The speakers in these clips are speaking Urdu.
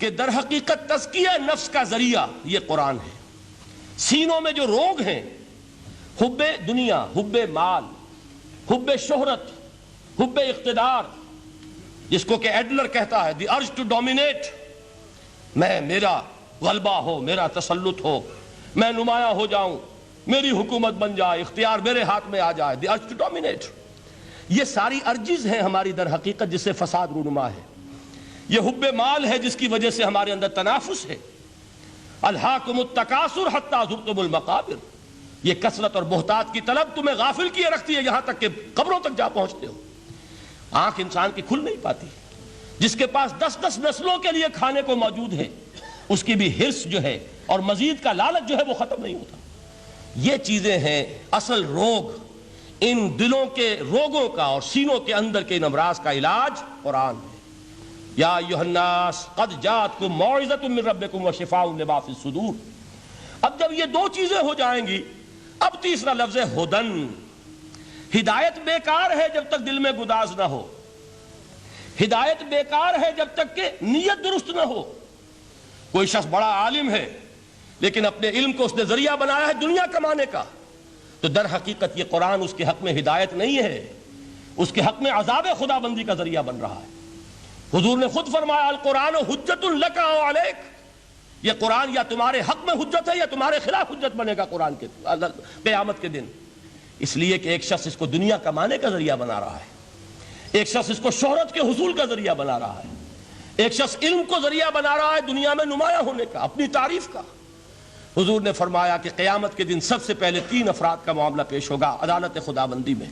کہ در حقیقت تزکیہ نفس کا ذریعہ یہ قرآن ہے۔ سینوں میں جو روگ ہیں، حب دنیا، حب مال، حب شہرت، حب اقتدار، جس کو کہ ایڈلر کہتا ہے دی ارج ٹو ڈومینیٹ، میرا غلبہ ہو، میرا تسلط ہو، میں نمایاں ہو جاؤں، میری حکومت بن جائے، اختیار میرے ہاتھ میں آ جائے، دی ارج ٹو ڈومینیٹ، یہ ساری ارجز ہیں ہماری در حقیقت جس سے فساد رونما ہے۔ یہ حب مال ہے جس کی وجہ سے ہمارے اندر تنافس ہے۔ الہاکم التکاثر حتی زرتم المقابر، یہ کثرت اور بہتات کی طلب تمہیں غافل کیے رکھتی ہے یہاں تک کہ قبروں تک جا پہنچتے ہو۔ آنکھ انسان کی کھل نہیں پاتی، جس کے پاس 10 نسلوں کے لیے کھانے کو موجود ہے، اس کی بھی حرص جو ہے اور مزید کا لالچ جو ہے وہ ختم نہیں ہوتا۔ یہ چیزیں ہیں اصل روگ، ان دلوں کے روگوں کا اور سینوں کے اندر کے ان امراض کا علاج قرآن ہے۔ یا ایھا الناس قد جاءتکم موعظۃ من ربکم وشفاء لما فی الصدور۔ اب جب یہ دو چیزیں ہو جائیں گی، اب تیسرا لفظ ہے ہدن۔ ہدایت بیکار ہے جب تک دل میں گداز نہ ہو، ہدایت بیکار ہے جب تک کہ نیت درست نہ ہو۔ کوئی شخص بڑا عالم ہے لیکن اپنے علم کو اس نے ذریعہ بنایا ہے دنیا کمانے کا، تو در حقیقت یہ قرآن اس کے حق میں ہدایت نہیں ہے، اس کے حق میں عذاب خدا بندی کا ذریعہ بن رہا ہے۔ حضور نے خود فرمایا القرآن حجت لک او علیک، یہ قرآن یا تمہارے حق میں حجت ہے یا تمہارے خلاف حجت بنے گا قرآن کے قیامت کے دن۔ اس لیے کہ ایک شخص اس کو دنیا کمانے کا ذریعہ بنا رہا ہے، ایک شخص اس کو شہرت کے حصول کا ذریعہ بنا رہا ہے، ایک شخص علم کو ذریعہ بنا رہا ہے دنیا میں نمایاں ہونے کا، اپنی تعریف کا۔ حضور نے فرمایا کہ قیامت کے دن سب سے پہلے 3 افراد کا معاملہ پیش ہوگا عدالت خداوندی میں۔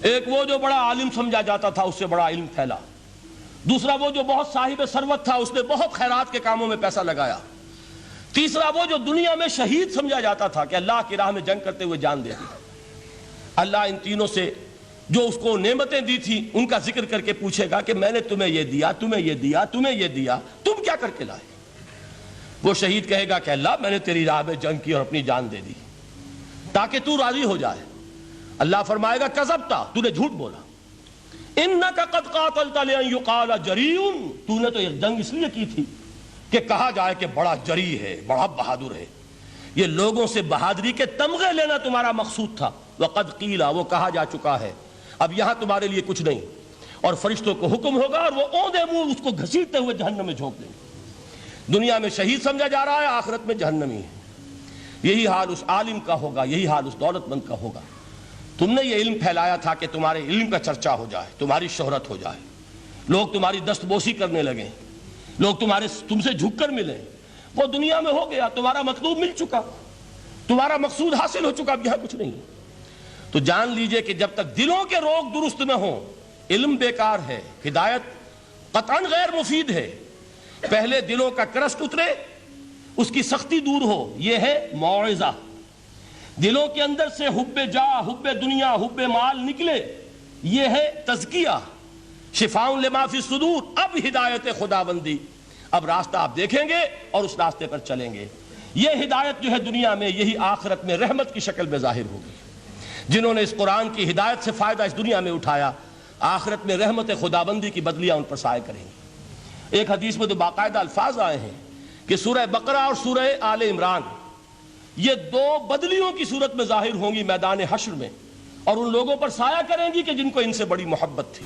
ایک وہ جو بڑا عالم سمجھا جاتا تھا، اس سے بڑا علم پھیلا۔ دوسرا وہ جو بہت صاحب ثروت تھا، اس نے بہت خیرات کے کاموں میں پیسہ لگایا۔ تیسرا وہ جو دنیا میں شہید سمجھا جاتا تھا کہ اللہ کی راہ میں جنگ کرتے ہوئے جان دے دی۔ اللہ ان تینوں سے جو اس کو نعمتیں دی تھی ان کا ذکر کر کے پوچھے گا کہ میں نے تمہیں یہ دیا، تمہیں یہ دیا، تمہیں یہ دیا، تم کیا کر کے لائے؟ وہ شہید کہے گا کہ اللہ میں نے تیری راہ میں جنگ کی اور اپنی جان دے دی تاکہ تو راضی ہو جائے۔ اللہ فرمائے گا کذبتا، تو نے جھوٹ بولا، انک قد قاتلت لان یقال جریء، تو نے تو یہ جنگ اس لیے کی تھی کہ کہا جائے کہ بڑا جری ہے، بڑا بہادر ہے۔ یہ لوگوں سے بہادری کے تمغے لینا تمہارا مقصود تھا۔ وقد قیل، وہ کہا جا چکا ہے، اب یہاں تمہارے لیے کچھ نہیں۔ اور فرشتوں کو حکم ہوگا اور وہ اوندے منہ اس کو گھسیٹتے ہوئے جہنم میں جھونک دیں گے۔ دنیا میں شہید سمجھا جا رہا ہے، آخرت میں جہنمی ہے۔ یہی حال اس عالم کا ہوگا، یہی حال اس دولت مند کا ہوگا۔ تم نے یہ علم پھیلایا تھا کہ تمہارے علم کا چرچا ہو جائے، تمہاری شہرت ہو جائے، لوگ تمہاری دستبوسی کرنے لگیں، لوگ تم سے جھک کر ملیں۔ وہ دنیا میں ہو گیا، تمہارا مطلوب مل چکا، تمہارا مقصود حاصل ہو چکا، اب یہاں کچھ نہیں۔ تو جان لیجئے کہ جب تک دلوں کے روگ درست نہ ہوں، علم بیکار ہے، ہدایت قطعاً غیر مفید ہے۔ پہلے دلوں کا کرسٹ اترے، اس کی سختی دور ہو، یہ ہے موعظہ۔ دلوں کے اندر سے حب جاہ، حب دنیا، حب مال نکلے، یہ ہے تزکیہ، شفاء لما فی الصدور۔ اب ہدایت خداوندی، اب راستہ آپ دیکھیں گے اور اس راستے پر چلیں گے۔ یہ ہدایت جو ہے دنیا میں، یہی آخرت میں رحمت کی شکل میں ظاہر ہوگی۔ جنہوں نے اس قرآن کی ہدایت سے فائدہ اس دنیا میں اٹھایا، آخرت میں رحمت خداوندی کی بدلیاں ان پر سایہ کریں گی۔ ایک حدیث میں تو باقاعدہ الفاظ آئے ہیں کہ سورہ بقرہ اور سورہ آل عمران یہ 2 بدلیوں کی صورت میں ظاہر ہوں گی میدان حشر میں، اور ان لوگوں پر سایہ کریں گی کہ جن کو ان سے بڑی محبت تھی۔